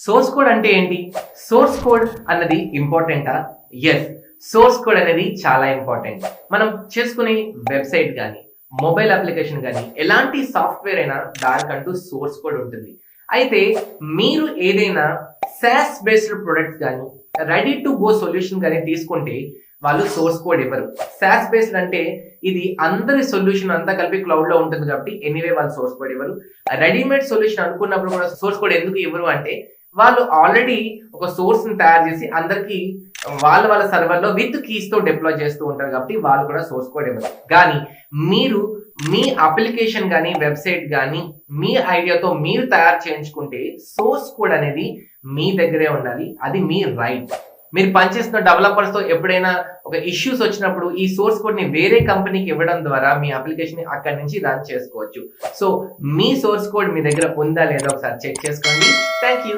Source code అంటే ఏంటి? Source code అన్నది ఇంపార్టెంటా? ఎస్, సోర్స్ కోడ్ అనేది చాలా ఇంపార్టెంట్. మనం చేసుకునే వెబ్సైట్ కానీ, మొబైల్ అప్లికేషన్ కానీ, ఎలాంటి సాఫ్ట్వేర్ అయినా దానికంటూ సోర్స్ కోడ్ ఉంటుంది. అయితే మీరు ఏదైనా సాస్ బేస్డ్ ప్రొడక్ట్స్ కానీ, రెడీ టు గో సొల్యూషన్ కానీ తీసుకుంటే వాళ్ళు సోర్స్ కోడ్ ఇవ్వరు. సాస్ బేస్డ్ అంటే ఇది అందరి సొల్యూషన్ అంతా కలిపి క్లౌడ్ లో ఉంటుంది కాబట్టి ఎనీవే వాళ్ళు సోర్స్ కోడ్ ఇవ్వరు. రెడీమేడ్ సొల్యూషన్ అనుకున్నప్పుడు కూడా సోర్స్ కోడ్ ఎందుకు ఇవ్వరు అంటే వాళ్ళు ఆల్రెడీ ఒక సోర్స్ ని తయారు చేసి అందరికి వాళ్ళ సర్వర్ లో విత్ కీస్ తో డిప్లాయ్ చేస్తూ ఉంటారు కాబట్టి వాళ్ళు కూడా సోర్స్ కోడ్ ఇవ్వరు. కానీ మీరు మీ అప్లికేషన్ కానీ, వెబ్సైట్ కానీ మీ ఐడియాతో మీరు తయారు చేయించుకుంటే సోర్స్ కోడ్ అనేది మీ దగ్గరే ఉండాలి. అది మీ రైట్. మీరు పనిచేస్తున్న డెవలపర్స్ తో ఎప్పుడైనా ఒక ఇష్యూస్ వచ్చినప్పుడు ఈ సోర్స్ కోడ్ ని వేరే కంపెనీకి ఇవ్వడం ద్వారా మీ అప్లికేషన్ ని అక్కడి నుంచి రన్ చేసుకోవచ్చు. సో మీ సోర్స్ కోడ్ మీ దగ్గర ఉందా లేదా ఒకసారి చెక్ చేసుకోండి. Thank you.